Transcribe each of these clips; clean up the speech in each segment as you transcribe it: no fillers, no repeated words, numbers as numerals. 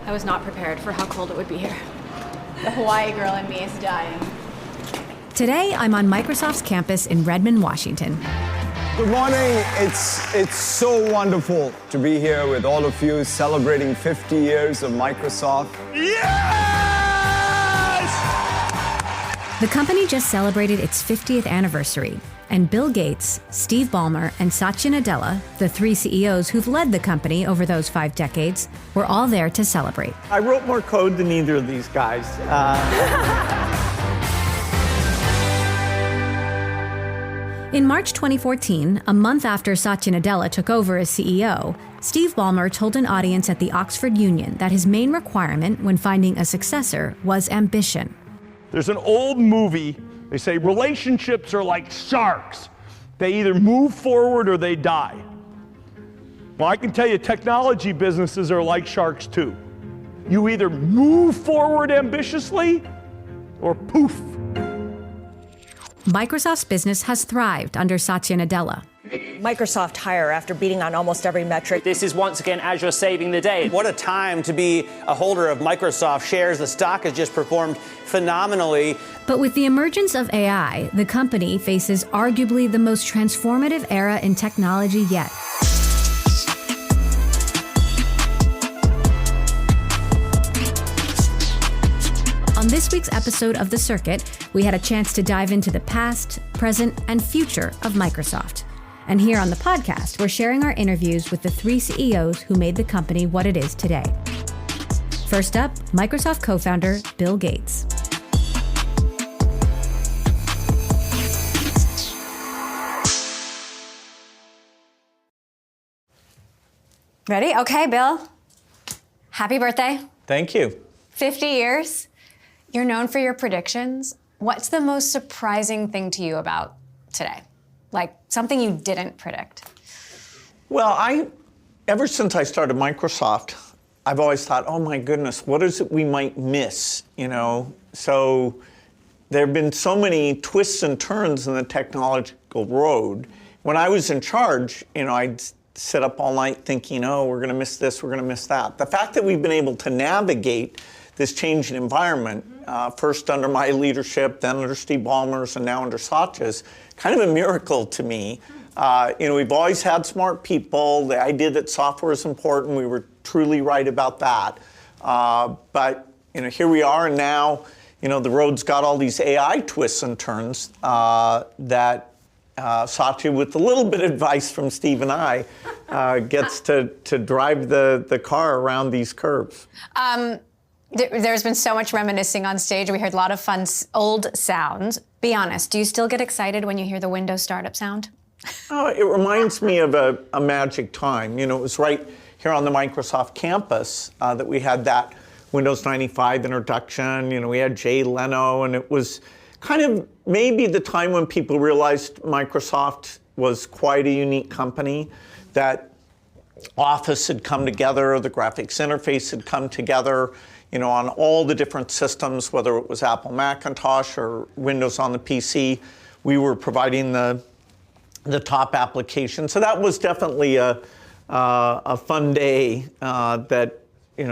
I was not prepared for how cold it would be here. The Hawaii girl in me is dying. Today, I'm on Microsoft's campus in Redmond, Washington. Good morning. It's so wonderful to be here with all of you celebrating 50 years of Microsoft. Yes! The company just celebrated its 50th anniversary, and Bill Gates, Steve Ballmer, and Satya Nadella, the three CEOs who've led the company over those 5 decades, were all there to celebrate. I wrote more code than either of these guys. In March 2014, a month after Satya Nadella took over as CEO, Steve Ballmer told an audience at the Oxford Union that his main requirement when finding a successor was ambition. There's an old movie, they say relationships are like sharks. They either move forward or they die. Well, I can tell you technology businesses are like sharks too. You either move forward ambitiously or poof. Microsoft's business has thrived under Satya Nadella. Microsoft higher after beating on almost every metric. This is once again Azure saving the day. What a time to be a holder of Microsoft shares. The stock has just performed phenomenally. But with the emergence of AI, the company faces arguably the most transformative era in technology yet. On this week's episode of The Circuit, we had a chance to dive into the past, present, and future of Microsoft. And here on the podcast, we're sharing our interviews with the 3 CEOs who made the company what it is today. First up, Microsoft co-founder Bill Gates. Ready? Okay, Bill. Happy birthday. Thank you. 50 years. You're known for your predictions. What's the most surprising thing to you about today? Like something you didn't predict? Well, ever since I started Microsoft, I've always thought, oh my goodness, what is it we might miss, So there have been so many twists and turns in the technological road. When I was in charge, I'd sit up all night thinking, oh, we're going to miss this, we're going to miss that. The fact that we've been able to navigate this changing environment, first under my leadership, then under Steve Ballmer's, and now under Satya's, kind of a miracle to me. We've always had smart people. The idea that software is important, we were truly right about that. But here we are, and now the road's got all these AI twists and turns that Satya, with a little bit of advice from Steve and I, gets to drive the car around these curves. There's been so much reminiscing on stage. We heard a lot of fun old sounds. Be honest, do you still get excited when you hear the Windows startup sound? Oh, it reminds me of a magic time. It was right here on the Microsoft campus that we had that Windows 95 introduction. We had Jay Leno, and it was kind of maybe the time when people realized Microsoft was quite a unique company, that Office had come together, the graphics interface had come together, on all the different systems, whether it was Apple Macintosh or Windows on the PC, we were providing the top application. So that was definitely a fun day that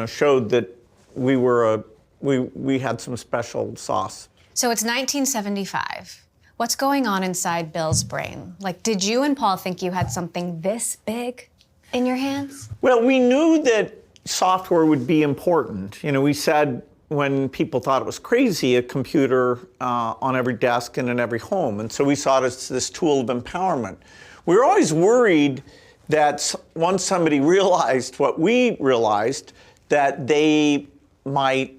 showed that we had some special sauce. So it's 1975. What's going on inside Bill's brain? Like, did you and Paul think you had something this big in your hands? Well, we knew that software would be important. We said when people thought it was crazy, a computer on every desk and in every home. And so we saw it as this tool of empowerment. We were always worried that once somebody realized what we realized, that they might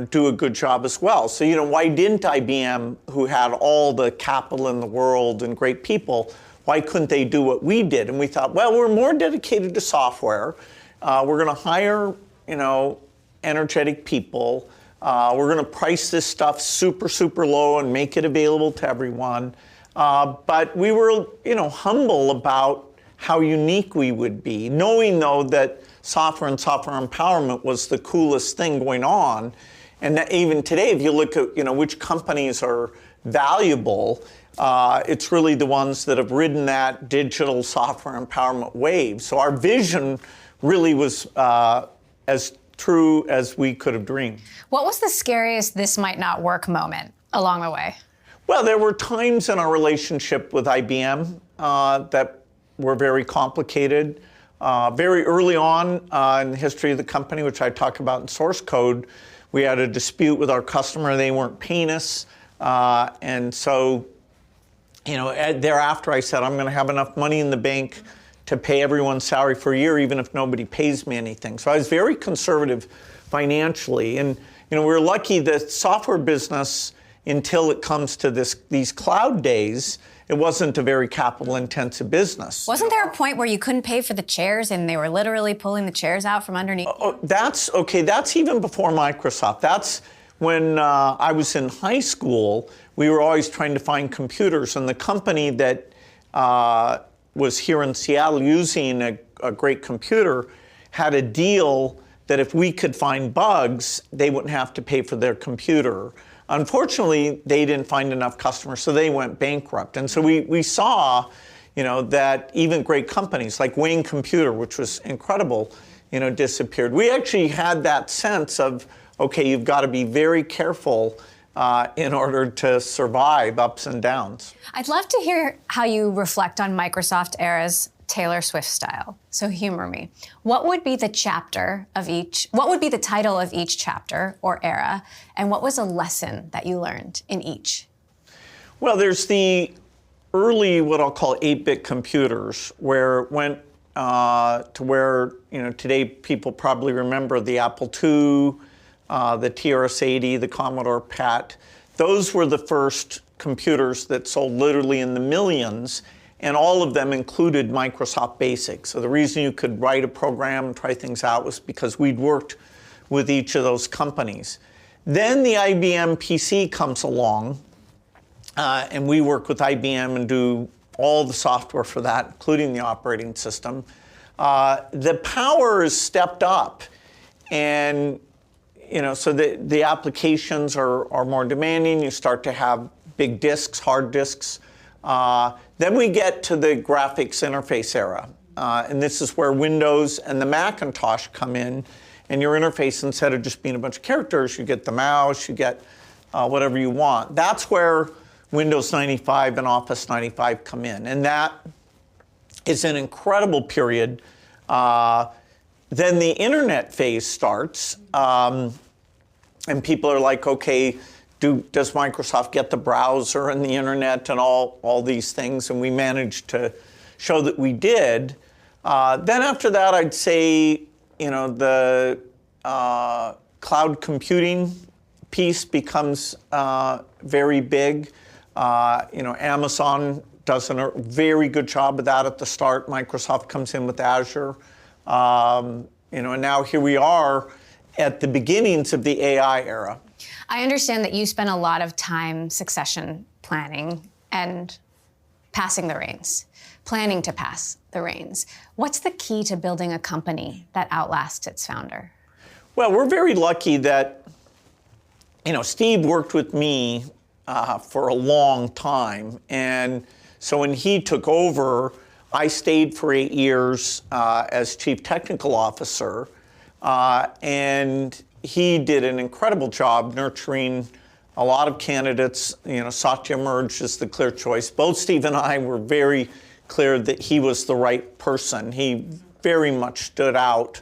do a good job as well. So, why didn't IBM, who had all the capital in the world and great people, why couldn't they do what we did? And we thought, well, we're more dedicated to software. We're going to hire, energetic people. We're going to price this stuff super, super low and make it available to everyone. But we were, humble about how unique we would be, knowing, though, that software and software empowerment was the coolest thing going on. And that even today, if you look at, which companies are valuable, it's really the ones that have ridden that digital software empowerment wave. So our vision really was, as true as we could have dreamed. What was the scariest this might not work moment along the way? Well, there were times in our relationship with IBM that were very complicated. Very early on in the history of the company, which I talk about in source code, we had a dispute with our customer. They weren't paying us. And so, thereafter I said, I'm going to have enough money in the bank to pay everyone's salary for a year, even if nobody pays me anything. So I was very conservative financially. And, we're lucky that software business, until it comes to these cloud days, it wasn't a very capital-intensive business. Wasn't there a point where you couldn't pay for the chairs and they were literally pulling the chairs out from underneath? That's even before Microsoft. That's when I was in high school. We were always trying to find computers, and the company that was here in Seattle using a great computer had a deal that if we could find bugs, they wouldn't have to pay for their computer. Unfortunately, they didn't find enough customers, so they went bankrupt. And so we saw, that even great companies like Wayne Computer, which was incredible, disappeared. We actually had that sense of, okay, you've got to be very careful in order to survive ups and downs. I'd love to hear how you reflect on Microsoft era's Taylor Swift style. So humor me. What would be the title of each chapter or era, and what was a lesson that you learned in each? Well, there's the early, what I'll call 8-bit computers, where it went to where, today people probably remember the Apple II, the TRS-80, the Commodore PET. Those were the first computers that sold literally in the millions, and all of them included Microsoft Basic. So the reason you could write a program and try things out was because we'd worked with each of those companies. Then the IBM PC comes along, and we work with IBM and do all the software for that, including the operating system. The power is stepped up, and so the applications are more demanding. You start to have big disks, hard disks. Then we get to the graphics interface era, and this is where Windows and the Macintosh come in, and your interface, instead of just being a bunch of characters, you get the mouse, you get whatever you want. That's where Windows 95 and Office 95 come in, and that is an incredible period. Then the internet phase starts, and people are like, okay, does Microsoft get the browser and the internet and all these things? And we managed to show that we did. Then after that, I'd say, the cloud computing piece becomes very big. Amazon does a very good job of that at the start. Microsoft comes in with Azure. And now here we are at the beginnings of the AI era. I understand that you spent a lot of time succession planning and passing the reins, planning to pass the reins. What's the key to building a company that outlasts its founder? Well, we're very lucky that, Steve worked with me for a long time. And so when he took over, I stayed for 8 years as chief technical officer. And he did an incredible job nurturing a lot of candidates. Satya emerged as the clear choice. Both Steve and I were very clear that he was the right person. He very much stood out,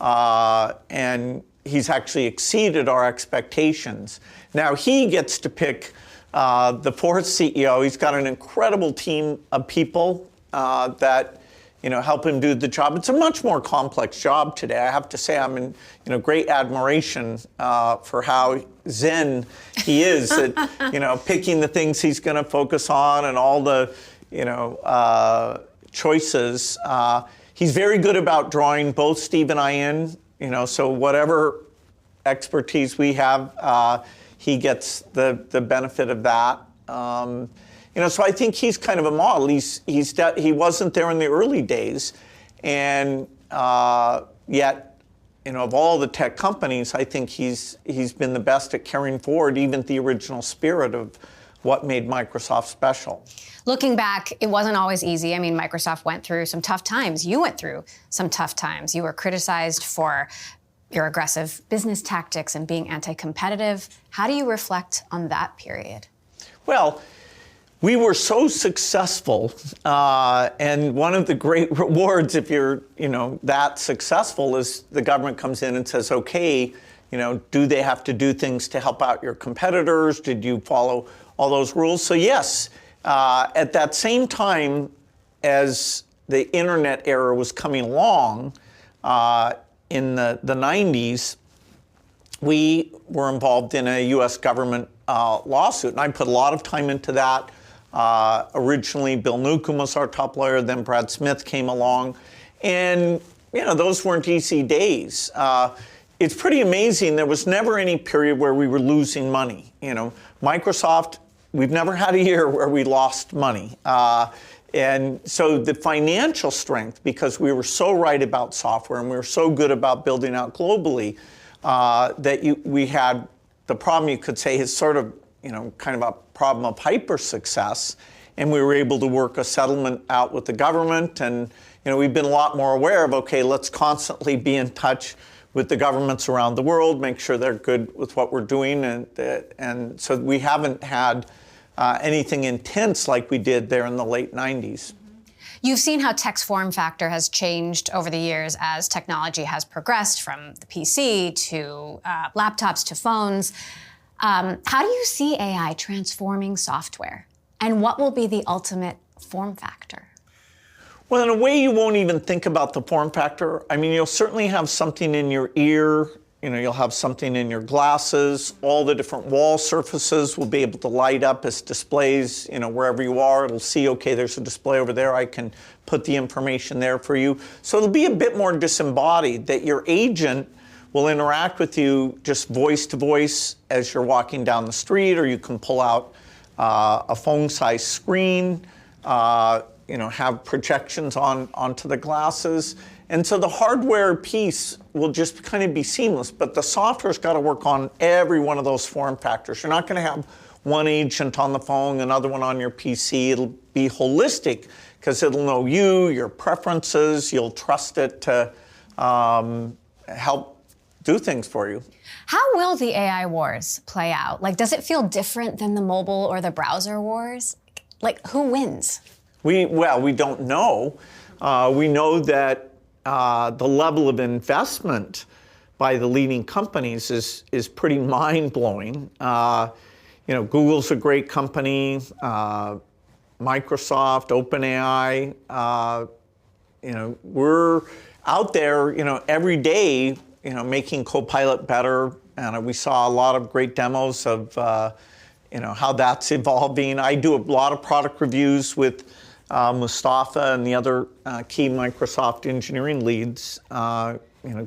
and he's actually exceeded our expectations. Now he gets to pick the fourth CEO. He's got an incredible team of people that help him do the job. It's a much more complex job today. I have to say I'm in great admiration for how zen he is at picking the things he's going to focus on and all the choices. He's very good about drawing both Steve and I in. So whatever expertise we have, he gets the benefit of that. So I think he's kind of a model. He wasn't there in the early days, and yet, of all the tech companies, I think he's been the best at carrying forward even the original spirit of what made Microsoft special. Looking back, it wasn't always easy. I mean, Microsoft went through some tough times. You went through some tough times. You were criticized for your aggressive business tactics and being anti-competitive. How do you reflect on that period? Well, we were so successful, and one of the great rewards if you're, that successful is the government comes in and says, okay, do they have to do things to help out your competitors? Did you follow all those rules? So yes, at that same time as the internet era was coming along, in the 90s, we were involved in a U.S. government lawsuit, and I put a lot of time into that. Originally, Bill Newcomb was our top lawyer, then Brad Smith came along, and those weren't easy days. It's pretty amazing. There was never any period where we were losing money. Microsoft, we've never had a year where we lost money. And so the financial strength, because we were so right about software and we were so good about building out globally, we had the problem, you could say, is sort of, kind of a problem of hyper success. And we were able to work a settlement out with the government. And, we've been a lot more aware of, okay, let's constantly be in touch with the governments around the world, make sure they're good with what we're doing. And so we haven't had anything intense like we did there in the late 90s. You've seen how tech's form factor has changed over the years as technology has progressed from the PC to laptops to phones. How do you see AI transforming software? And what will be the ultimate form factor? Well, in a way, you won't even think about the form factor. I mean, you'll certainly have something in your ear. You'll have something in your glasses. All the different wall surfaces will be able to light up as displays, wherever you are. It'll see, okay, there's a display over there. I can put the information there for you. So it'll be a bit more disembodied, that your agent will interact with you just voice to voice as you're walking down the street, or you can pull out a phone-sized screen, have projections onto the glasses. And so the hardware piece will just kind of be seamless, but the software's got to work on every one of those form factors. You're not going to have one agent on the phone, another one on your PC. It'll be holistic because it'll know you, your preferences. You'll trust it to help do things for you. How will the AI wars play out? Does it feel different than the mobile or the browser wars? Who wins? We don't know. We know that the level of investment by the leading companies is pretty mind-blowing. Google's a great company. Microsoft, OpenAI. We're out there, every day, making Copilot better. And we saw a lot of great demos of, how that's evolving. I do a lot of product reviews with Mustafa and the other key Microsoft engineering leads,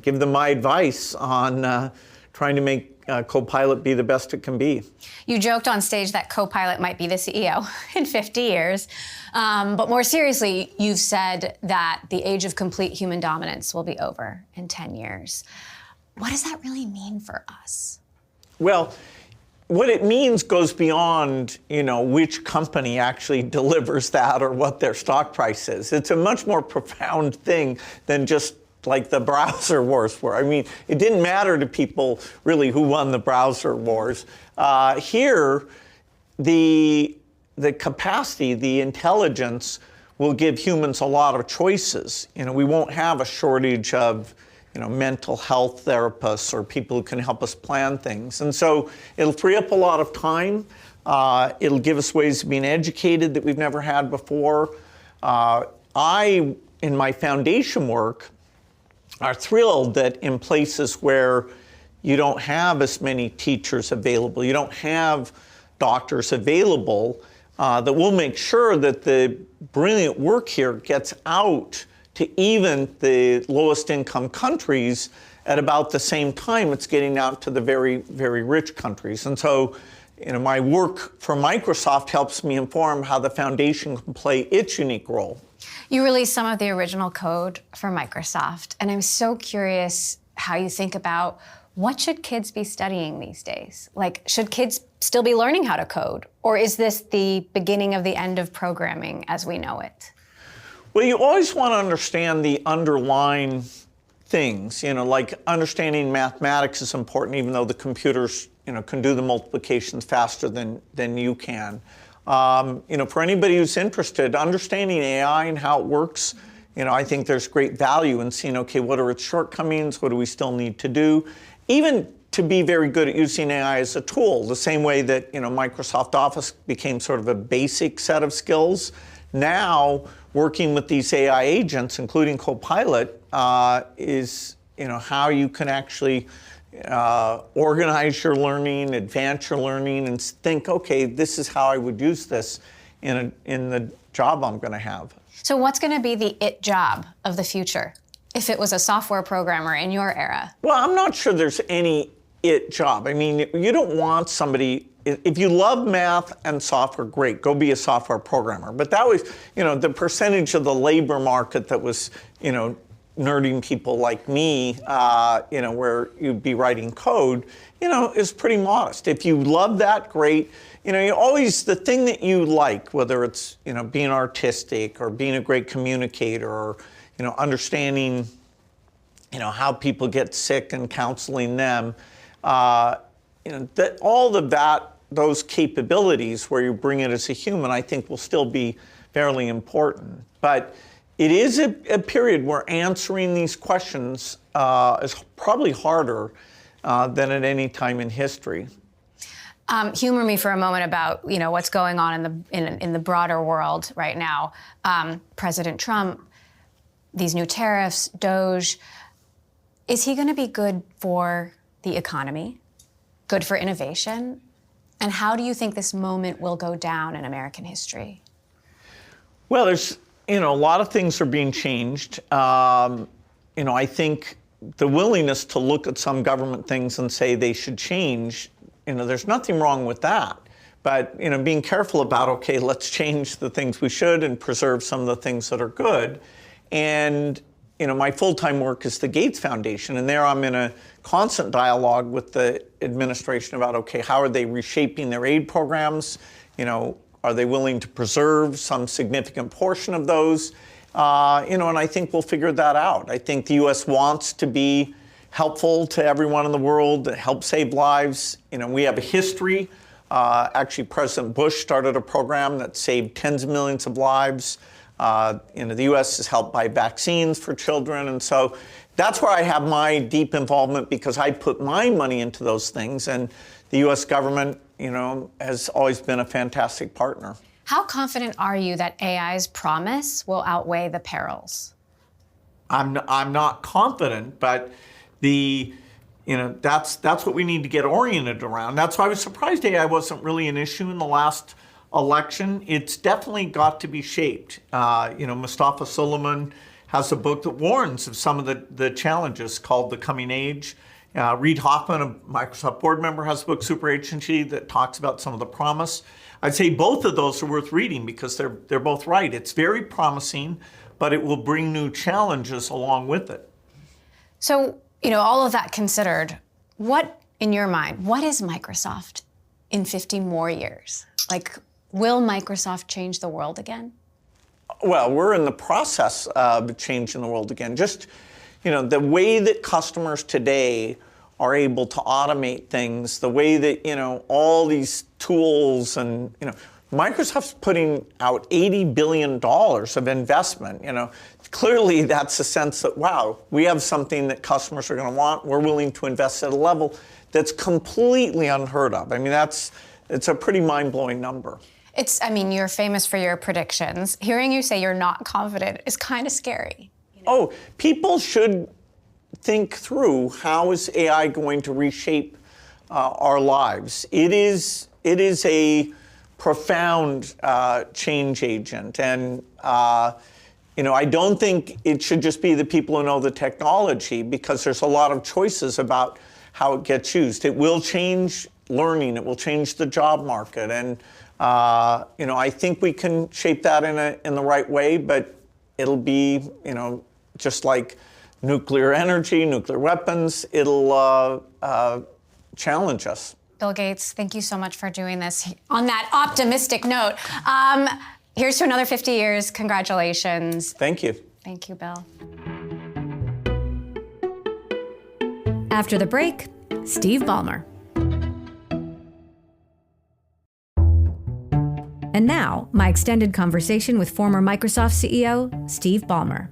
give them my advice on trying to make Copilot be the best it can be. You joked on stage that Copilot might be the CEO in 50 years. But more seriously, you've said that the age of complete human dominance will be over in 10 years. What does that really mean for us? Well, what it means goes beyond, which company actually delivers that or what their stock price is. It's a much more profound thing than just like the browser wars were. I mean, it didn't matter to people really who won the browser wars. Here, the capacity, the intelligence will give humans a lot of choices. We won't have a shortage of mental health therapists or people who can help us plan things. And so it'll free up a lot of time. It'll give us ways of being educated that we've never had before. I, in my foundation work, are thrilled that in places where you don't have as many teachers available, you don't have doctors available, that we'll make sure that the brilliant work here gets out to even the lowest income countries at about the same time it's getting out to the very, very rich countries. And so, my work for Microsoft helps me inform how the foundation can play its unique role. You released some of the original code for Microsoft, and I'm so curious how you think about what should kids be studying these days? Should kids still be learning how to code? Or is this the beginning of the end of programming as we know it? Well, you always want to understand the underlying things, like understanding mathematics is important, even though the computers, can do the multiplications faster than you can. For anybody who's interested, understanding AI and how it works, I think there's great value in seeing, okay, what are its shortcomings? What do we still need to do? Even to be very good at using AI as a tool, the same way that, Microsoft Office became sort of a basic set of skills. Now, working with these AI agents, including Copilot, is, how you can actually organize your learning, advance your learning, and think, okay, this is how I would use this in the job I'm going to have. So what's going to be the it job of the future if it was a software programmer in your era? Well, I'm not sure there's any it job. I mean, you don't want somebody, if you love math and software, great, go be a software programmer. But that was, the percentage of the labor market that was, nerding people like me, where you'd be writing code, is pretty modest. If you love that, great. You always, the thing that you like, whether it's, being artistic or being a great communicator or, understanding, how people get sick and counseling them, that all of those capabilities where you bring it as a human, I think will still be fairly important. But it is a period where answering these questions is probably harder than at any time in history. Humor me for a moment about what's going on in the broader world right now. President Trump, these new tariffs, DOGE. Is he going to be good for the economy? Good for innovation? And how do you think this moment will go down in American history? Well, there's a lot of things are being changed. I think the willingness to look at some government things and say they should change, there's nothing wrong with that. But, being careful about, okay, let's change the things we should and preserve some of the things that are good. And, my full-time work is the Gates Foundation, and there I'm in a constant dialogue with the administration about, okay, how are they reshaping their aid programs? Are they willing to preserve some significant portion of those? And I think we'll figure that out. I think the U.S. wants to be helpful to everyone in the world, help save lives. We have a history. Actually, President Bush started a program that saved tens of millions of lives. The U.S. has helped buy vaccines for children. And so that's where I have my deep involvement because I put my money into those things. And the U.S. government, has always been a fantastic partner. How confident are you that AI's promise will outweigh the perils? I'm not confident, but that's what we need to get oriented around. That's why I was surprised AI wasn't really an issue in the last election. It's definitely got to be shaped. Mustafa Suleiman has a book that warns of some of the challenges called The Coming Age. Reid Hoffman, a Microsoft board member, has a book, Super Agency, that talks about some of the promise. I'd say both of those are worth reading because they're both right. It's very promising, but it will bring new challenges along with it. So, all of that considered, what, in your mind, what is Microsoft in 50 more years? Will Microsoft change the world again? Well, we're in the process of changing the world again. Just, the way that customers today are able to automate things, the way that, all these tools and, Microsoft's putting out $80 billion of investment. Clearly that's a sense that, wow, we have something that customers are going to want. We're willing to invest at a level that's completely unheard of. I mean, it's a pretty mind-blowing number. You're famous for your predictions. Hearing you say you're not confident is kind of scary. Oh, people should think through how is AI going to reshape our lives. It is a profound change agent, and I don't think it should just be the people who know the technology because there's a lot of choices about how it gets used. It will change learning. It will change the job market, and I think we can shape that in the right way, but it'll be just like nuclear energy, nuclear weapons, it'll challenge us. Bill Gates, thank you so much for doing this. On that optimistic note, here's to another 50 years. Congratulations. Thank you. Thank you, Bill. After the break, Steve Ballmer. And now, my extended conversation with former Microsoft CEO, Steve Ballmer.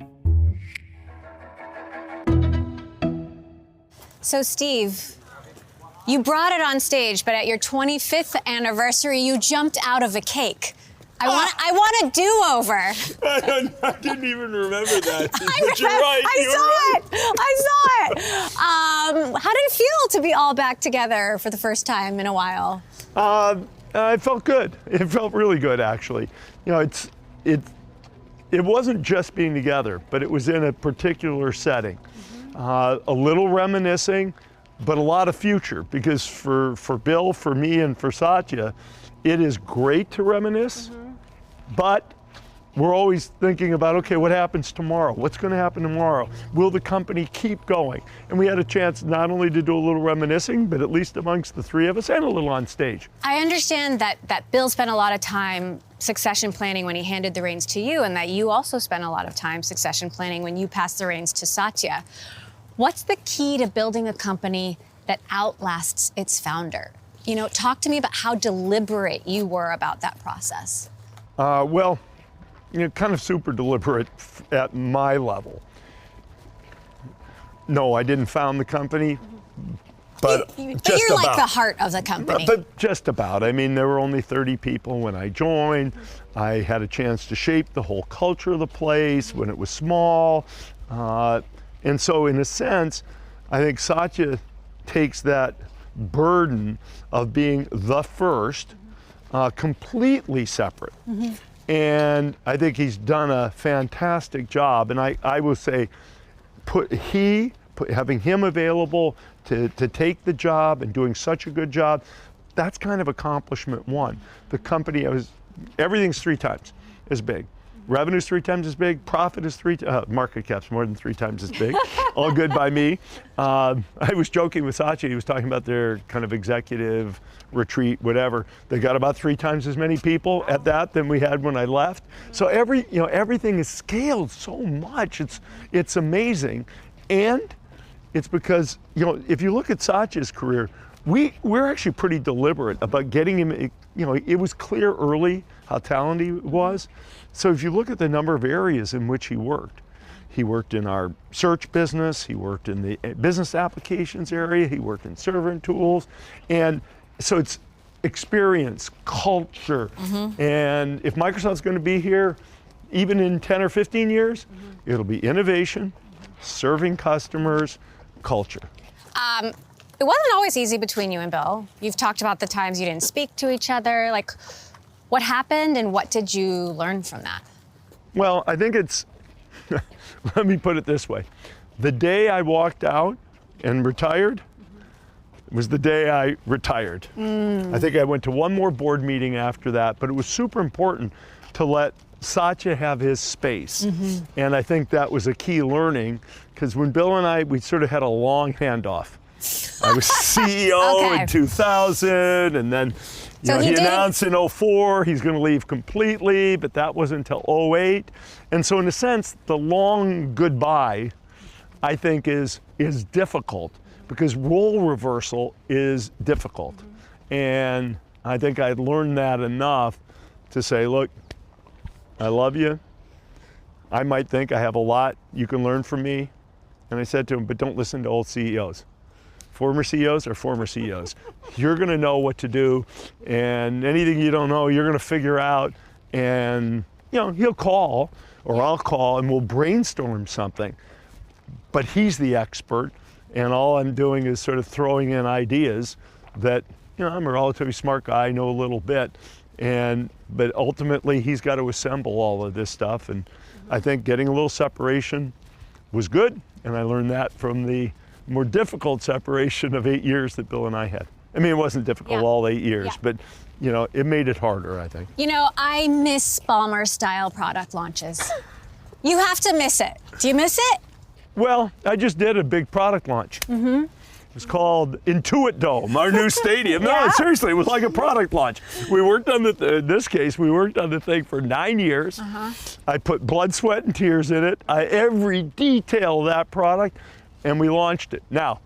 So, Steve, you brought it on stage, but at your 25th anniversary, you jumped out of a cake. I want a do-over. I didn't even remember that. But you're right. I saw it. How did it feel to be all back together for the first time in a while? It felt good. It felt really good, actually. You know, it wasn't just being together, but it was in a particular setting. A little reminiscing, but a lot of future, because for Bill, for me, and for Satya, it is great to reminisce, but we're always thinking about, okay, what happens tomorrow? What's going to happen tomorrow? Will the company keep going? And we had a chance not only to do a little reminiscing, but at least amongst the three of us, and a little on stage. I understand that Bill spent a lot of time succession planning when he handed the reins to you, and that you also spent a lot of time succession planning when you passed the reins to Satya. What's the key to building a company that outlasts its founder? You know, talk to me about how deliberate you were about that process. Well, you know, kind of super deliberate at my level. No, I didn't found the company, but you're just like about. The heart of the company. But just about. I mean, there were only 30 people when I joined. I had a chance to shape the whole culture of the place when it was small. And so in a sense, I think Satya takes that burden of being the first completely separate. And I think he's done a fantastic job. And I will say, having him available to take the job and doing such a good job, that's kind of accomplishment one. The company, everything's 3 times as big. Revenue's 3 times as big, profit is market cap's more than 3 times as big. All good by me. I was joking with Satya, he was talking about their kind of executive retreat, whatever. They got about 3 times as many people at that than we had when I left. So everything is scaled so much, it's amazing. And it's because, you know, if you look at Satya's career, we're actually pretty deliberate about getting him, you know, it was clear early how talented he was. So if you look at the number of areas in which he worked in our search business, he worked in the business applications area, he worked in server tools. And so it's experience, culture. And if Microsoft's going to be here, even in 10 or 15 years, it'll be innovation, serving customers, culture. It wasn't always easy between you and Bill. You've talked about the times you didn't speak to each other. Like, what happened and what did you learn from that? Well, I think it's, let me put it this way. The day I walked out and retired was the day I retired. I think I went to one more board meeting after that, but it was super important to let Satya have his space. And I think that was a key learning, because when Bill and we sort of had a long handoff. I was CEO in 2000, and then he announced in 2004 he's going to leave completely, but that wasn't until 2008. And so in a sense, the long goodbye, I think, is difficult, because role reversal is difficult. And I think I learned that enough to say, look, I love you. I might think I have a lot you can learn from me. And I said to him, but don't listen to old CEOs. Former CEOs are former CEOs. You're going to know what to do, and anything you don't know, you're going to figure out. And, you know, he'll call, or I'll call, and we'll brainstorm something. But he's the expert, and all I'm doing is sort of throwing in ideas that, you know, I'm a relatively smart guy, I know a little bit. But ultimately, he's got to assemble all of this stuff. And I think getting a little separation was good, and I learned that from the more difficult separation of 8 years that Bill and I had. I mean, it wasn't difficult all 8 years, but, you know, it made it harder, I think. You know, I miss Ballmer-style product launches. You have to miss it. Do you miss it? Well, I just did a big product launch. It was called Intuit Dome, our new stadium. No, seriously, it was like a product launch. We worked on in this case, we worked on the thing for 9 years. I put blood, sweat, and tears in it, every detail of that product, and we launched it. Now,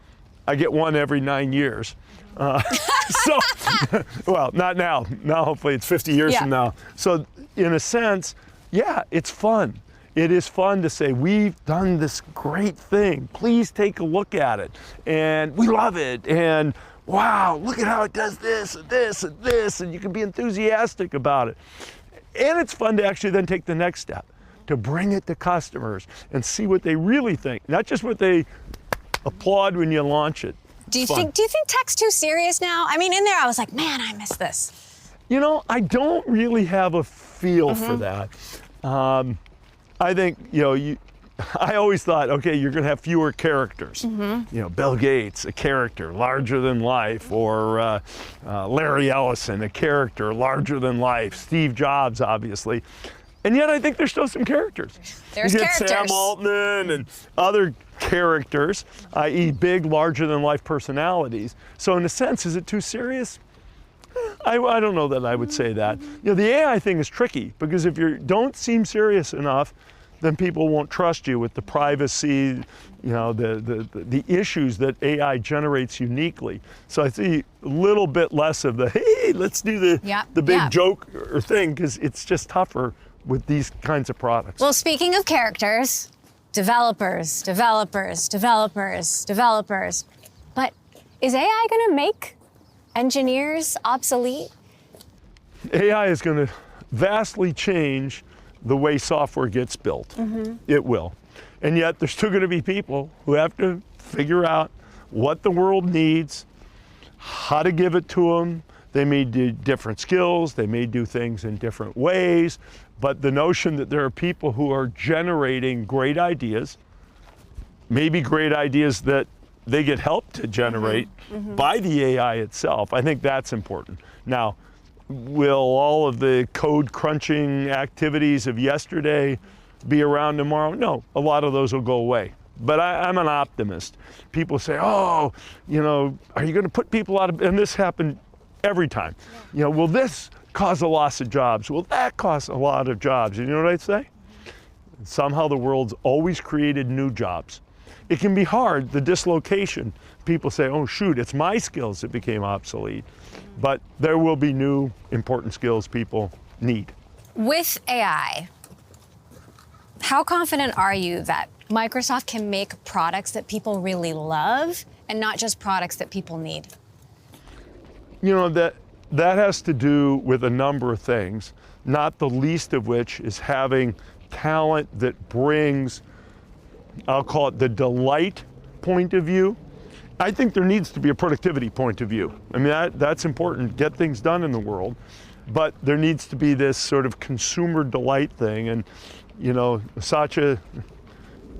I get one every 9 years. So, well, not now. Now, hopefully, it's 50 years from now. So, in a sense, yeah, it's fun. It is fun to say, we've done this great thing. Please take a look at it. And we love it. And wow, look at how it does this and this and this. And you can be enthusiastic about it. And it's fun to actually then take the next step, to bring it to customers and see what they really think, not just what they applaud when you launch it. Do you think tech's too serious now? I mean, in there I was like, man, I miss this. You know, I don't really have a feel for that. I think, I always thought, okay, you're going to have fewer characters. Bill Gates, a character larger than life, or Larry Ellison, a character larger than life, Steve Jobs, obviously. And yet I think there's still some characters. There's you get characters. Sam Altman and other characters, i.e. big, larger than life personalities. So in a sense, is it too serious? I don't know that I would say that. The AI thing is tricky, because if you don't seem serious enough, then people won't trust you with the privacy, the issues that AI generates uniquely. So I see a little bit less of the, hey, let's do the big joke or thing, because it's just tougher with these kinds of products. Well, speaking of characters, developers. But is AI going to make engineers obsolete? AI is going to vastly change the way software gets built. It will. And yet there's still going to be people who have to figure out what the world needs, how to give it to them. They may do different skills, they may do things in different ways, but the notion that there are people who are generating great ideas, maybe great ideas that they get help to generate by the AI itself, I think that's important. Now, will all of the code crunching activities of yesterday be around tomorrow? No, a lot of those will go away. But I'm an optimist. People say, oh, are you going to put people out of, and this happened every time. Will this cause a loss of jobs? Will that cause a lot of jobs? And you know what I'd say? Somehow the world's always created new jobs. It can be hard, the dislocation. People say, oh shoot, it's my skills that became obsolete. But there will be new important skills people need. With AI, how confident are you that Microsoft can make products that people really love and not just products that people need? That has to do with a number of things, not the least of which is having talent that brings, I'll call it the delight point of view. I think there needs to be a productivity point of view. I mean, that's important, get things done in the world, but there needs to be this sort of consumer delight thing. And, Satya,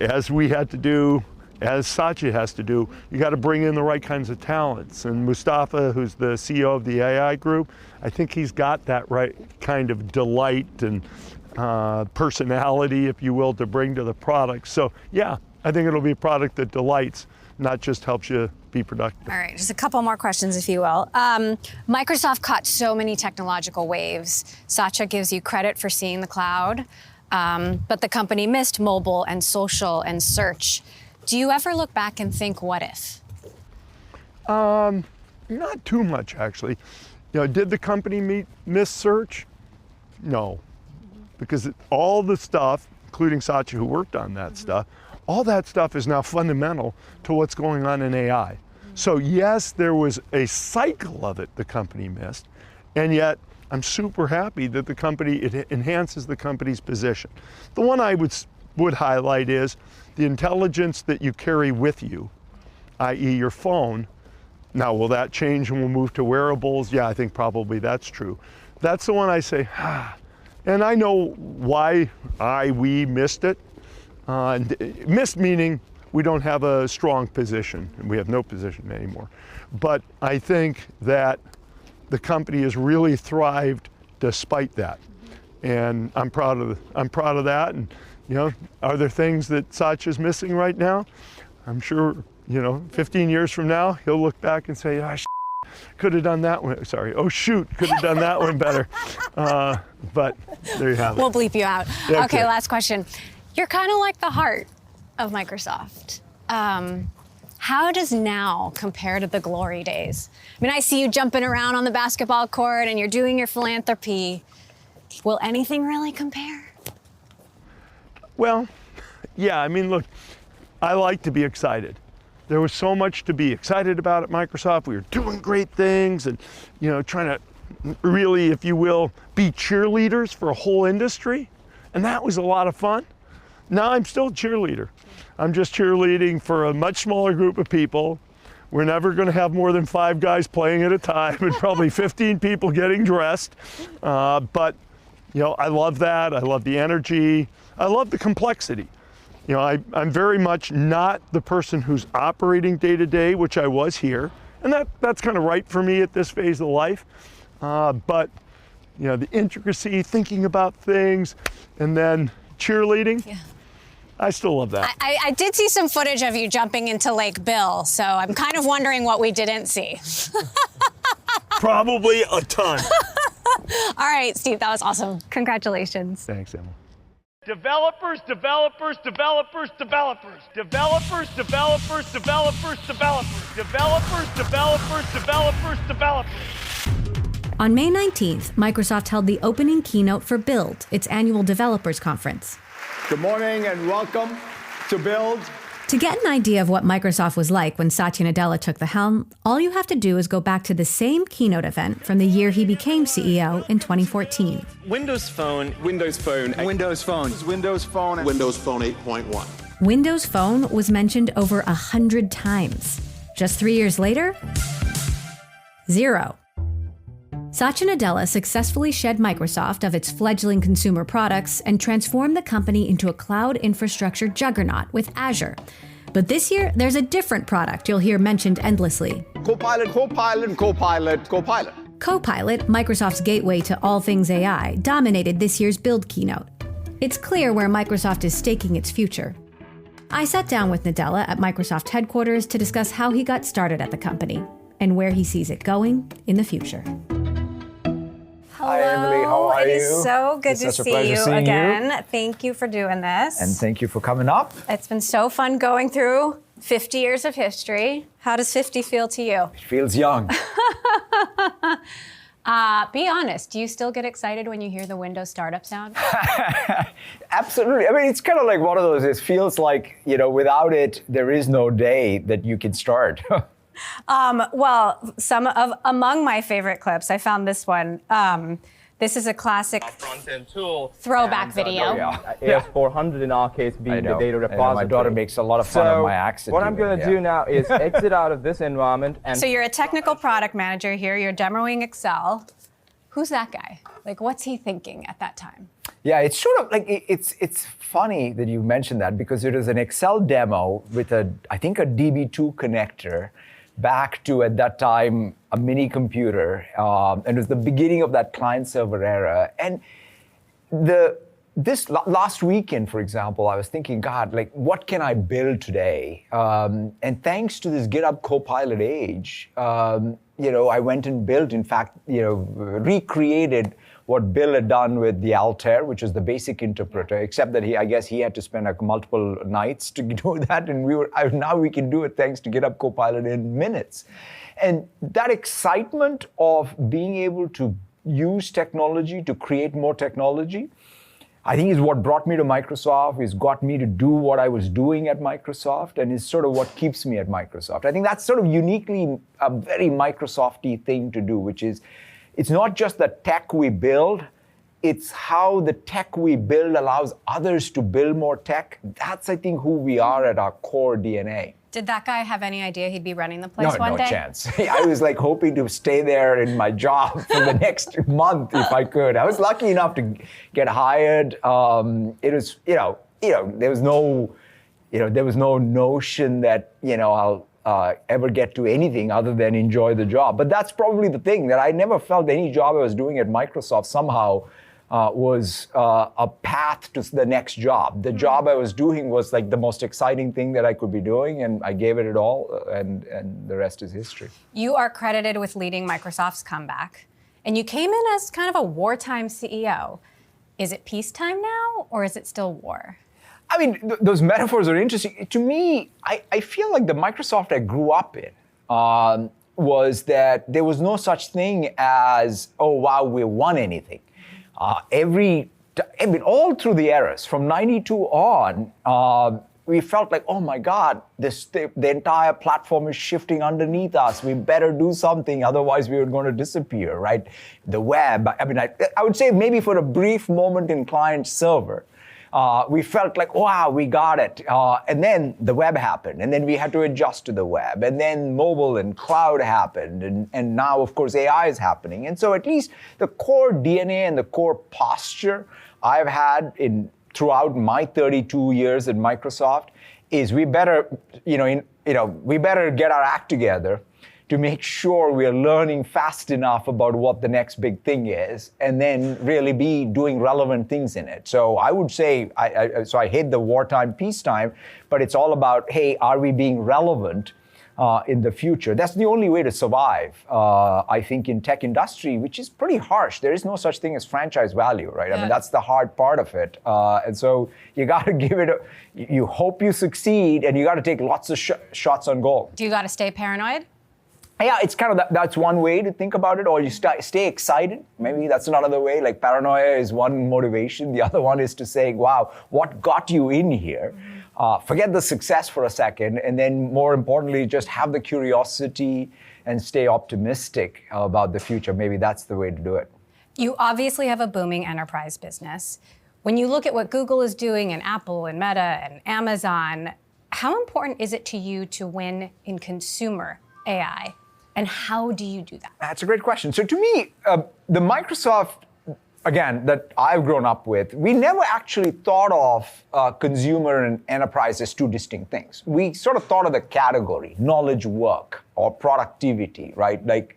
as we had to do, as Satya has to do, you got to bring in the right kinds of talents. And Mustafa, who's the CEO of the AI group, I think he's got that right kind of delight and personality, if you will, to bring to the product. So yeah, I think it'll be a product that delights, not just helps you be productive. All right, just a couple more questions, if you will. Microsoft caught so many technological waves. Satya gives you credit for seeing the cloud, but the company missed mobile and social and search. Do you ever look back and think, what if? Not too much, actually. Did the company miss search? No, because all the stuff, including Satya, who worked on that stuff, all that stuff is now fundamental to what's going on in AI. So yes, there was a cycle of it the company missed, and yet I'm super happy that the company, it enhances the company's position. The one I would highlight is the intelligence that you carry with you, i.e. your phone. Now, will that change and we'll move to wearables? Yeah, I think probably that's true. That's the one I say, and I know why we missed it. Missed meaning we don't have a strong position, and we have no position anymore. But I think that the company has really thrived despite that, and I'm proud of that. And are there things that Satya's missing right now? I'm sure 15 years from now he'll look back and say, could have done that one. Sorry, oh shoot, could have done that one better. But there you have it. We'll bleep you out. Yeah, okay, last question. You're kind of like the heart of Microsoft. How does now compare to the glory days? I mean, I see you jumping around on the basketball court and you're doing your philanthropy. Will anything really compare? Well, yeah, I mean, look, I like to be excited. There was so much to be excited about at Microsoft. We were doing great things and, trying to really, if you will, be cheerleaders for a whole industry. And that was a lot of fun. Now I'm still a cheerleader. I'm just cheerleading for a much smaller group of people. We're never going to have more than 5 guys playing at a time and probably 15 people getting dressed. But, I love that. I love the energy. I love the complexity. I'm very much not the person who's operating day to day, which I was here. And that's kind of right for me at this phase of life. But, the intricacy, thinking about things, and then cheerleading. Yeah. I still love that. I did see some footage of you jumping into Lake Bill, so I'm kind of wondering what we didn't see. Probably a ton. All right, Steve, that was awesome. Congratulations. Thanks, Emily. Developers, developers, developers, developers. Developers, developers, developers, developers. Developers, developers, developers, developers. On May 19th, Microsoft held the opening keynote for Build, its annual developers conference. Good morning and welcome to Build. To get an idea of what Microsoft was like when Satya Nadella took the helm, all you have to do is go back to the same keynote event from the year he became CEO in 2014. Windows Phone. Windows Phone. Windows Phone. Windows Phone. Windows Phone 8.1. Windows Phone was mentioned over 100 times. Just 3 years later, 0. Satya Nadella successfully shed Microsoft of its fledgling consumer products and transformed the company into a cloud infrastructure juggernaut with Azure. But this year, there's a different product you'll hear mentioned endlessly. Copilot, Copilot, Copilot, Copilot. Copilot, Microsoft's gateway to all things AI, dominated this year's Build keynote. It's clear where Microsoft is staking its future. I sat down with Nadella at Microsoft headquarters to discuss how he got started at the company and where he sees it going in the future. Hello. Hi, Emily. How are you? It is so good to see you again. Thank you for doing this. And thank you for coming up. It's been so fun going through 50 years of history. How does 50 feel to you? It feels young. Be honest, do you still get excited when you hear the Windows startup sound? Absolutely. I mean, it's kind of like one of those, it feels like, without it, there is no day that you can start. Well, among my favorite clips, I found this one. This is a classic front-end tool. Throwback video. AS400 in our case being the data repository. My daughter makes a lot of fun of my accent. What I'm going to do now is exit out of this environment. And so you're a technical product manager here. You're demoing Excel. Who's that guy? Like, what's he thinking at that time? Yeah, it's sort of like, it's funny that you mentioned that because it was an Excel demo with I think a DB2 connector back to, at that time, a mini computer. And it was the beginning of that client-server era. And this last weekend, for example, I was thinking, God, like, what can I build today? And thanks to this GitHub Copilot age, I went and built, in fact, recreated what Bill had done with the Altair, which is the basic interpreter, except that I guess he had to spend multiple nights to do that, and now we can do it thanks to GitHub Copilot in minutes. And that excitement of being able to use technology to create more technology, I think is what brought me to Microsoft, is got me to do what I was doing at Microsoft, and is sort of what keeps me at Microsoft. I think that's sort of uniquely a very Microsoft-y thing to do, which is, it's not just the tech we build, it's how the tech we build allows others to build more tech. That's, I think, who we are at our core DNA. Did that guy have any idea he'd be running the place one day? No chance. I was like hoping to stay there in my job for the next month if I could. I was lucky enough to get hired. It was, there was no notion that, I'll ever get to anything other than enjoy the job. But that's probably the thing, that I never felt any job I was doing at Microsoft somehow was a path to the next job. The job I was doing was like the most exciting thing that I could be doing, and I gave it all, and the rest is history. You are credited with leading Microsoft's comeback, and you came in as kind of a wartime CEO. Is it peacetime now, or is it still war? I mean, those metaphors are interesting. To me, I feel like the Microsoft I grew up in was that there was no such thing as, oh, wow, we won anything. All through the eras, from 92 on, we felt like, oh my God, the entire platform is shifting underneath us. We better do something, otherwise we were going to disappear, right? The web, I would say maybe for a brief moment in client server, we felt like, wow, we got it. And then the web happened, and then we had to adjust to the web. And then mobile and cloud happened, and now, of course, AI is happening. And so at least the core DNA and the core posture I've had throughout my 32 years at Microsoft is we better get our act together to make sure we're learning fast enough about what the next big thing is, and then really be doing relevant things in it. So I would say, I hate the wartime, peacetime, but it's all about, hey, are we being relevant in the future? That's the only way to survive, I think, in tech industry, which is pretty harsh. There is no such thing as franchise value, right? I mean, that's the hard part of it. And so you got to give it, you hope you succeed, and you got to take lots of shots on goal. Do you got to stay paranoid? Yeah, it's kind of that's one way to think about it, or you stay excited. Maybe that's another way. Like paranoia is one motivation. The other one is to say, wow, what got you in here? Forget the success for a second, and then more importantly, just have the curiosity and stay optimistic about the future. Maybe that's the way to do it. You obviously have a booming enterprise business. When you look at what Google is doing, and Apple and Meta and Amazon, how important is it to you to win in consumer AI? And how do you do that? That's a great question. So to me, the Microsoft, again, that I've grown up with, we never actually thought of consumer and enterprise as two distinct things. We sort of thought of the category, knowledge work or productivity, right? Like,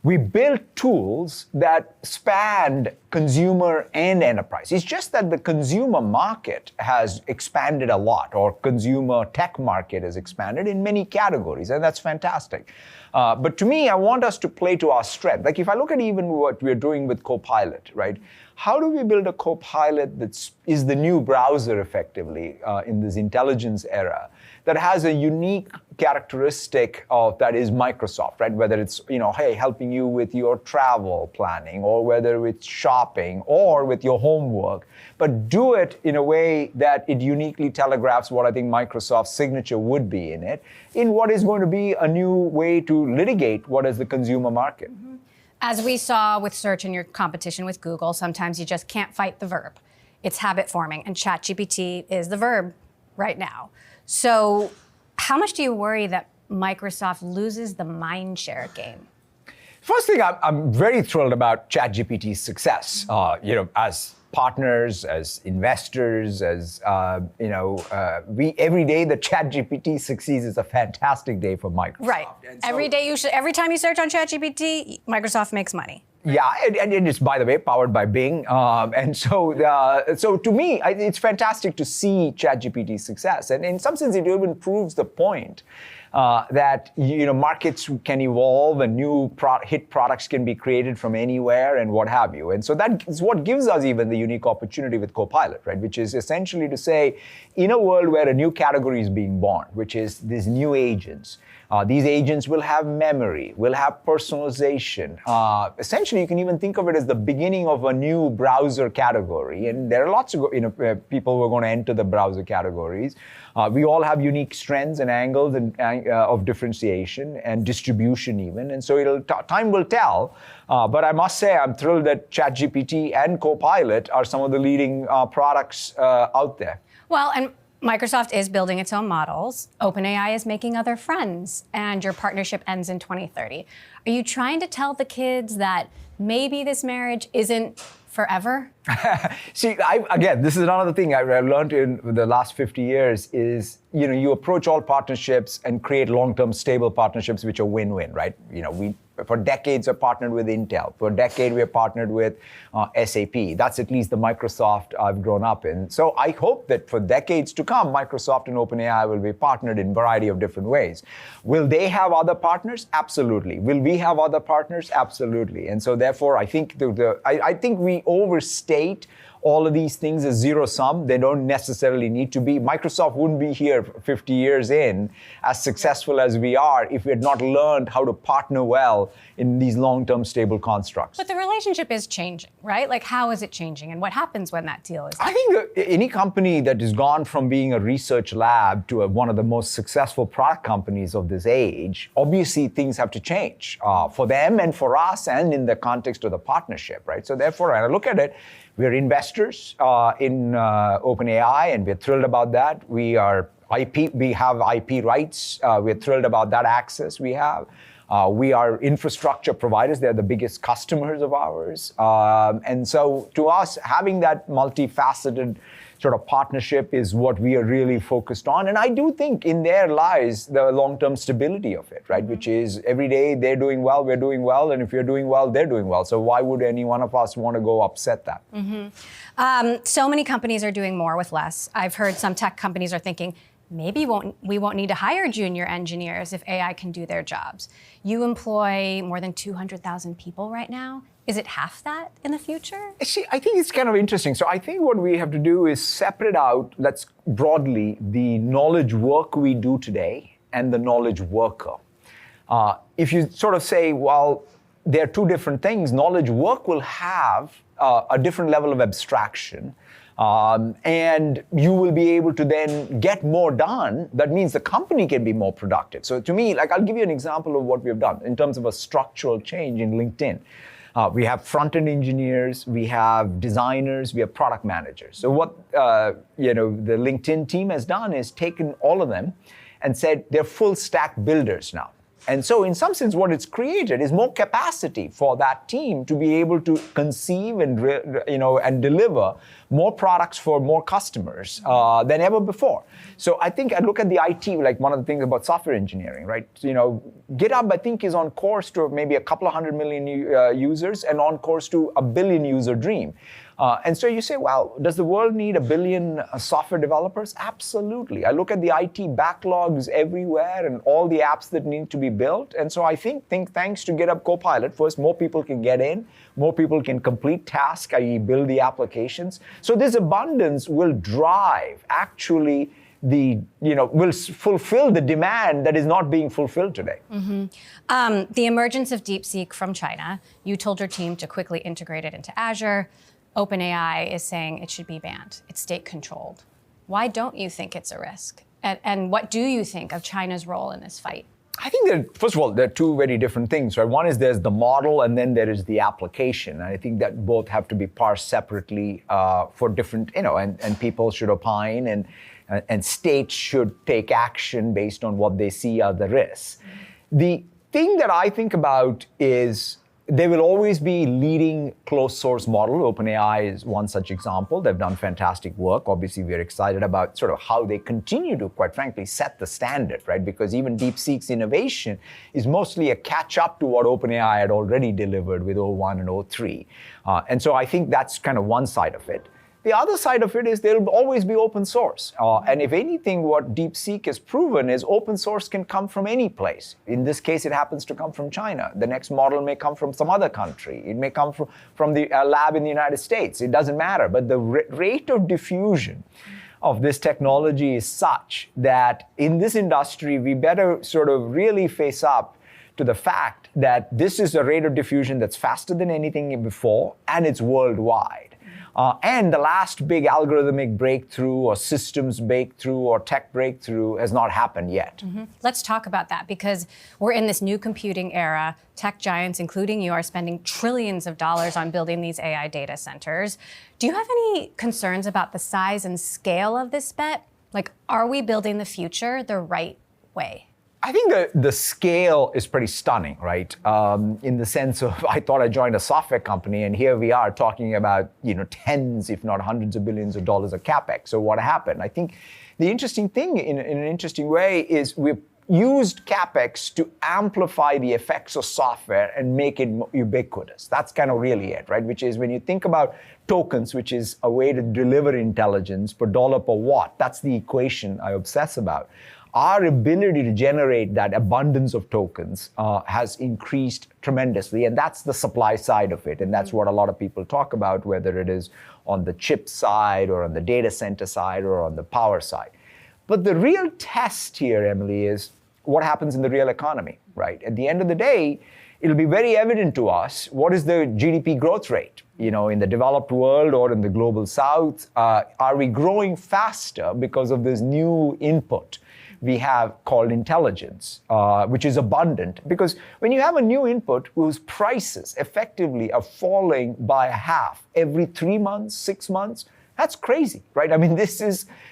we built tools that spanned consumer and enterprise. It's just that the consumer market has expanded a lot, or consumer tech market has expanded in many categories, and that's fantastic. But to me, I want us to play to our strength. Like if I look at even what we're doing with Copilot, right? How do we build a Copilot that is the new browser effectively in this intelligence era that has a unique characteristic of that is Microsoft, right? Whether it's, hey, helping you with your travel planning, or whether it's shopping or with your homework, but do it in a way that it uniquely telegraphs what I think Microsoft's signature would be in it, in what is going to be a new way to litigate what is the consumer market. Mm-hmm. As we saw with search and your competition with Google, sometimes you just can't fight the verb. It's habit forming, and ChatGPT is the verb right now. So how much do you worry that Microsoft loses the mindshare game? First thing, I'm very thrilled about ChatGPT's success. As partners, as investors, as every day that ChatGPT succeeds is a fantastic day for Microsoft. Right. So, every time you search on ChatGPT, Microsoft makes money. Yeah, and it's, by the way, powered by Bing. So to me, it's fantastic to see ChatGPT's success. And in some sense, it even proves the point that markets can evolve and new hit products can be created from anywhere and what have you. And so that is what gives us even the unique opportunity with Copilot, right? Which is essentially to say, in a world where a new category is being born, which is these new agents, these agents will have memory, will have personalization. Essentially, you can even think of it as the beginning of a new browser category. And there are lots of people who are going to enter the browser categories. We all have unique strengths and angles and of differentiation and distribution even. And so time will tell. But I must say, I'm thrilled that ChatGPT and Copilot are some of the leading products out there. Well, and Microsoft is building its own models. OpenAI is making other friends, and your partnership ends in 2030. Are you trying to tell the kids that maybe this marriage isn't forever? See, again, this is another thing I learned in the last 50 years is, you approach all partnerships and create long-term stable partnerships which are win-win, right? We for decades are partnered with Intel. For a decade, we are partnered with SAP. That's at least the Microsoft I've grown up in. So I hope that for decades to come, Microsoft and OpenAI will be partnered in a variety of different ways. Will they have other partners? Absolutely. Will we have other partners? Absolutely. And so therefore, I think I think we overstate all of these things as zero sum. They don't necessarily need to be. Microsoft wouldn't be here 50 years in as successful as we are if we had not learned how to partner well in these long-term stable constructs. But the relationship is changing, right? Like, how is it changing, and what happens when that deal is done? I think any company that has gone from being a research lab to one of the most successful product companies of this age, obviously things have to change for them and for us, and in the context of the partnership, right? So therefore, when I look at it, we're investors in OpenAI, and we're thrilled about that. We have IP rights. We're thrilled about that access we have. We are infrastructure providers. They're the biggest customers of ours. And so to us, having that multifaceted sort of partnership is what we are really focused on. And I do think in there lies the long-term stability of it, right? Which is every day they're doing well, we're doing well, and if you're doing well, they're doing well. So why would any one of us want to go upset that? So many companies are doing more with less. I've heard some tech companies are thinking, maybe we won't need to hire junior engineers if AI can do their jobs. You employ more than 200,000 people right now. Is it half that in the future? See, I think it's kind of interesting. So I think what we have to do is separate out, let's broadly, the knowledge work we do today and the knowledge worker. If you sort of say, well, they're two different things, knowledge work will have a different level of abstraction. And you will be able to then get more done. That means the company can be more productive. So to me, like, I'll give you an example of what we have done in terms of a structural change in LinkedIn. We have front-end engineers, we have designers, we have product managers. So what the LinkedIn team has done is taken all of them and said they're full stack builders now. And so in some sense, what it's created is more capacity for that team to be able to conceive and deliver more products for more customers than ever before. So I think I look at the IT, like one of the things about software engineering, right? GitHub, I think, is on course to maybe a couple of 100 million users and on course to a billion user dream. And so you say, well, does the world need 1 billion software developers? Absolutely. I look at the IT backlogs everywhere and all the apps that need to be built. And so I think thanks to GitHub Copilot, first, more people can get in, more people can complete tasks, i.e. build the applications. So this abundance will drive actually will fulfill the demand that is not being fulfilled today. The emergence of DeepSeek from China, you told your team to quickly integrate it into Azure. OpenAI is saying it should be banned. It's state-controlled. Why don't you think it's a risk? And what do you think of China's role in this fight? I think first of all, there are two very different things, right? One is there's the model, and then there is the application. And I think that both have to be parsed separately for different, and people should opine, and states should take action based on what they see are the risks. The thing that I think about is there will always be leading closed source model. OpenAI is one such example. They've done fantastic work. Obviously, we're excited about sort of how they continue to, quite frankly, set the standard, right? Because even DeepSeek's innovation is mostly a catch up to what OpenAI had already delivered with O1 and O3. And so I think that's kind of one side of it. The other side of it is there will always be open source. And if anything, what DeepSeek has proven is open source can come from any place. In this case, it happens to come from China. The next model may come from some other country. It may come from the lab in the United States. It doesn't matter. But the rate of diffusion of this technology is such that in this industry, we better sort of really face up to the fact that this is a rate of diffusion that's faster than anything before, and it's worldwide. And the last big algorithmic breakthrough or systems breakthrough or tech breakthrough has not happened yet. Let's talk about that, because we're in this new computing era. Tech giants, including you, are spending trillions of dollars on building these AI data centers. Do you have any concerns about the size and scale of this bet? Like, are we building the future the right way? I think the scale is pretty stunning, right? In the sense of, I thought I joined a software company, and here we are talking about, tens, if not hundreds of billions of dollars of capex. So what happened? I think the interesting thing, in an interesting way, is we've used capex to amplify the effects of software and make it ubiquitous. That's kind of really it, right? Which is when you think about tokens, which is a way to deliver intelligence per dollar per watt, that's the equation I obsess about. our ability to generate that abundance of tokens has increased tremendously. And that's the supply side of it. And that's what a lot of people talk about, whether it is on the chip side or on the data center side or on the power side. But the real test here, Emily, is what happens in the real economy, right? At the end of the day, it'll be very evident to us what is the GDP growth rate, in the developed world or in the global south. Are we growing faster because of this new input we have called intelligence, which is abundant? Because when you have a new input whose prices effectively are falling by half every 3 months, 6 months, that's crazy, right? I mean,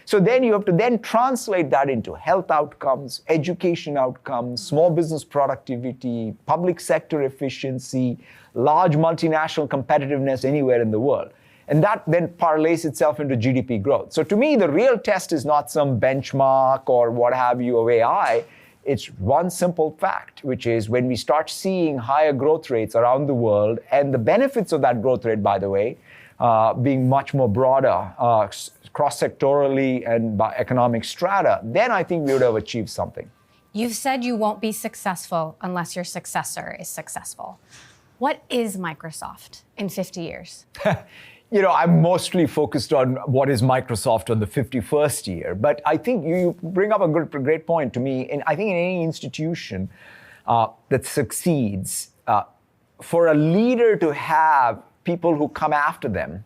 so then you have to then translate that into health outcomes, education outcomes, small business productivity, public sector efficiency, large multinational competitiveness anywhere in the world. And that then parlays itself into GDP growth. So to me, the real test is not some benchmark or what have you of AI. It's one simple fact, which is when we start seeing higher growth rates around the world, and the benefits of that growth rate, by the way, being much more broader, cross-sectorally and by economic strata, then I think we would have achieved something. You've said you won't be successful unless your successor is successful. What is Microsoft in 50 years? I'm mostly focused on what is Microsoft on the 51st year, but I think you bring up a great point to me. And I think in any institution that succeeds, for a leader to have people who come after them,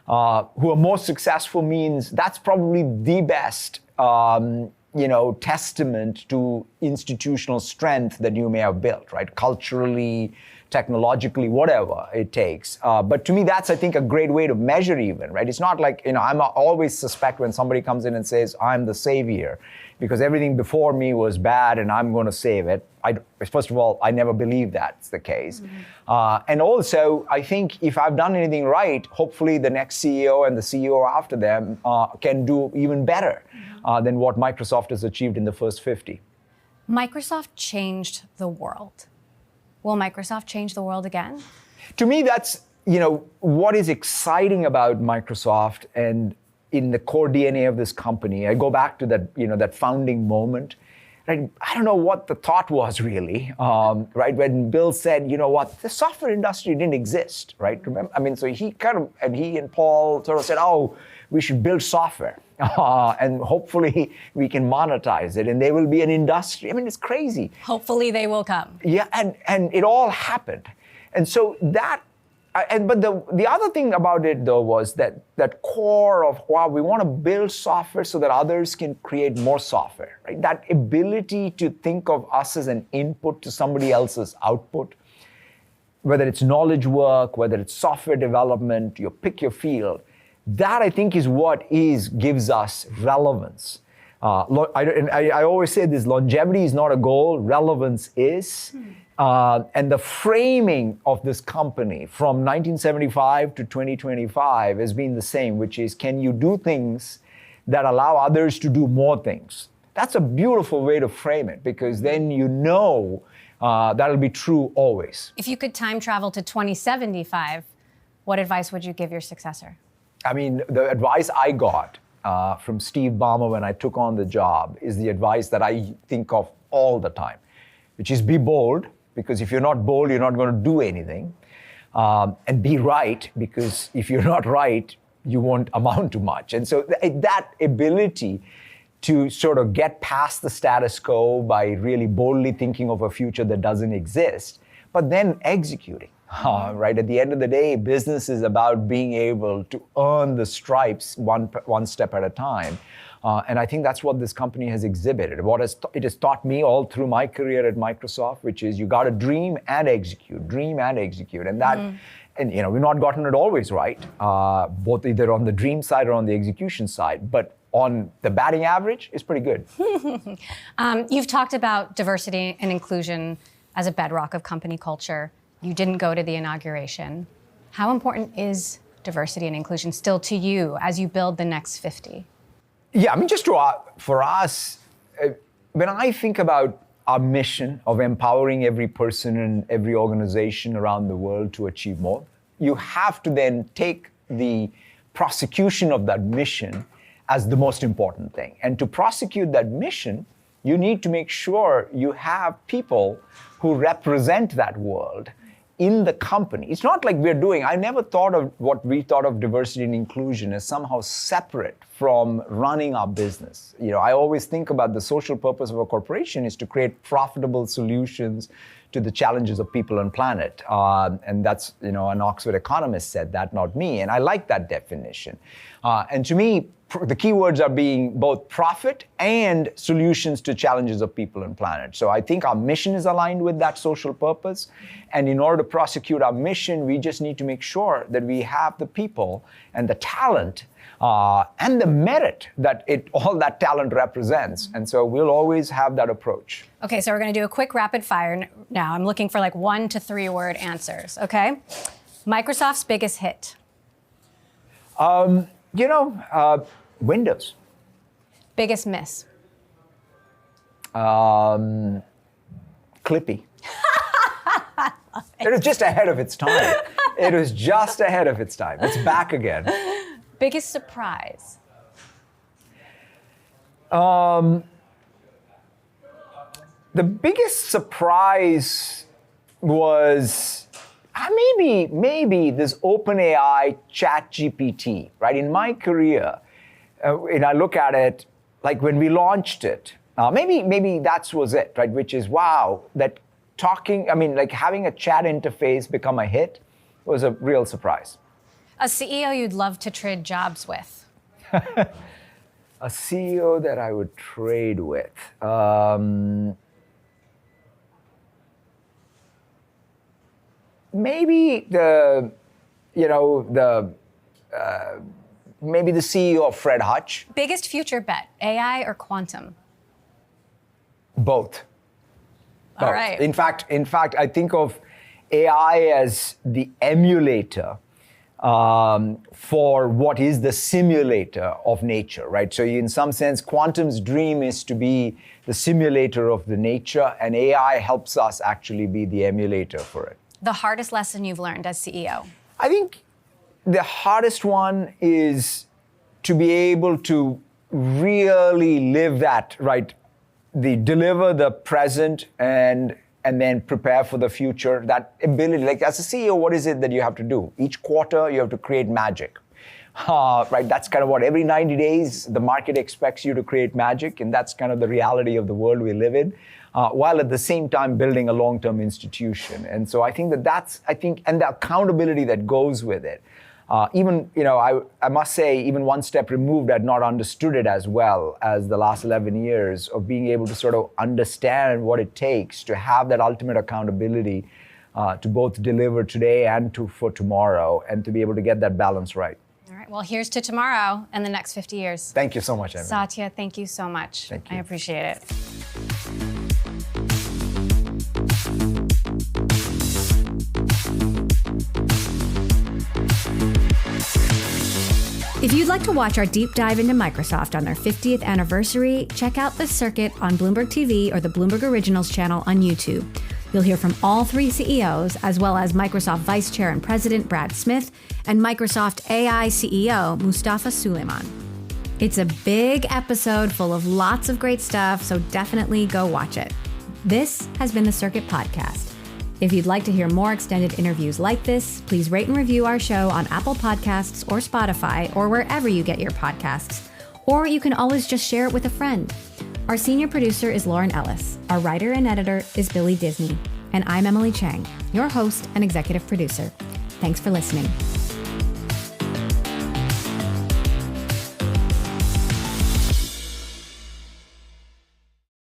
who are more successful, means that's probably the best, testament to institutional strength that you may have built, right? Culturally, technologically, whatever it takes. But to me, that's, I think, a great way to measure even, right? It's not like, I'm always suspect when somebody comes in and says, I'm the savior, because everything before me was bad and I'm going to save it. First of all, I never believe that's the case. Mm-hmm. And also, I think if I've done anything right, hopefully the next CEO and the CEO after them can do even better than what Microsoft has achieved in the first 50. Microsoft changed the world. Will Microsoft change the world again? To me, that's, what is exciting about Microsoft and in the core DNA of this company. I go back to that, that founding moment. Right? I don't know what the thought was really, right? When Bill said, the software industry didn't exist, right? Remember? I mean, so he and Paul sort of said, we should build software and hopefully we can monetize it and there will be an industry. I mean, it's crazy. Hopefully they will come. Yeah, and it all happened. And so but the other thing about it though was that core of, wow, we want to build software so that others can create more software, right? That ability to think of us as an input to somebody else's output, whether it's knowledge work, whether it's software development, you pick your field, that I think is what gives us relevance. I always say this, longevity is not a goal, relevance is. And the framing of this company from 1975 to 2025 has been the same, which is, can you do things that allow others to do more things? That's a beautiful way to frame it, because then that'll be true always. If you could time travel to 2075, what advice would you give your successor? I mean, the advice I got from Steve Ballmer when I took on the job is the advice that I think of all the time, which is be bold, because if you're not bold, you're not going to do anything. And be right, because if you're not right, you won't amount to much. And so that ability to sort of get past the status quo by really boldly thinking of a future that doesn't exist, but then executing. Right? At the end of the day, business is about being able to earn the stripes one step at a time. And I think that's what this company has exhibited. It has taught me all through my career at Microsoft, which is you got to dream and execute. And that, and we've not gotten it always right, both either on the dream side or on the execution side. But on the batting average, it's pretty good. You've talked about diversity and inclusion as a bedrock of company culture. You didn't go to the inauguration. How important is diversity and inclusion still to you as you build the next 50? Yeah, I mean, just for us, when I think about our mission of empowering every person and every organization around the world to achieve more, you have to then take the prosecution of that mission as the most important thing. And to prosecute that mission, You need to make sure you have people who represent that world in the company. It's not like I never thought of what we thought of diversity and inclusion as somehow separate from running our business. I always think about the social purpose of a corporation is to create profitable solutions to the challenges of people and planet. And that's, an Oxford economist said that, not me. And I like that definition. And to me, the key words are being both profit and solutions to challenges of people and planet. So I think our mission is aligned with that social purpose. And in order to prosecute our mission, we just need to make sure that we have the people and the talent and the merit that all that talent represents. And so we'll always have that approach. Okay, so we're going to do a quick rapid fire now. I'm looking for 1 to 3 word answers, okay? Microsoft's biggest hit. Windows. Biggest miss. Clippy. It was just ahead of its time. It's back again. Biggest surprise. The biggest surprise was maybe this OpenAI ChatGPT, right? In my career, and I look at it, like when we launched it, maybe that was it, right? Which is, wow, that having a chat interface become a hit was a real surprise. A CEO you'd love to trade jobs with. A CEO that I would trade with. Maybe maybe the CEO of Fred Hutch. Biggest future bet, AI or quantum? Both. All right. In fact, I think of AI as the emulator for what is the simulator of nature, right? So in some sense, quantum's dream is to be the simulator of the nature, and AI helps us actually be the emulator for it. The hardest lesson you've learned as CEO? I think the hardest one is to be able to really live that, right? Deliver the present and then prepare for the future. That ability, like as a CEO, what is it that you have to do? Each quarter, you have to create magic, right? That's kind of what every 90 days, the market expects you to create magic. And that's kind of the reality of the world we live in, while at the same time building a long-term institution. And so I think and the accountability that goes with it. I must say, even one step removed, I'd not understood it as well as the last 11 years of being able to sort of understand what it takes to have that ultimate accountability to both deliver today and for tomorrow, and to be able to get that balance right. All right, well, here's to tomorrow and the next 50 years. Thank you so much, Emily. Satya, thank you so much. Thank you. I appreciate it. If you'd like to watch our deep dive into Microsoft on their 50th anniversary, check out The Circuit on Bloomberg TV or the Bloomberg Originals channel on YouTube. You'll hear from all three CEOs, as well as Microsoft Vice Chair and President Brad Smith and Microsoft AI CEO Mustafa Suleyman. It's a big episode full of lots of great stuff, so definitely go watch it. This has been The Circuit Podcast. If you'd like to hear more extended interviews like this, please rate and review our show on Apple Podcasts or Spotify or wherever you get your podcasts. Or you can always just share it with a friend. Our senior producer is Lauren Ellis. Our writer and editor is Billy Disney. And I'm Emily Chang, your host and executive producer. Thanks for listening.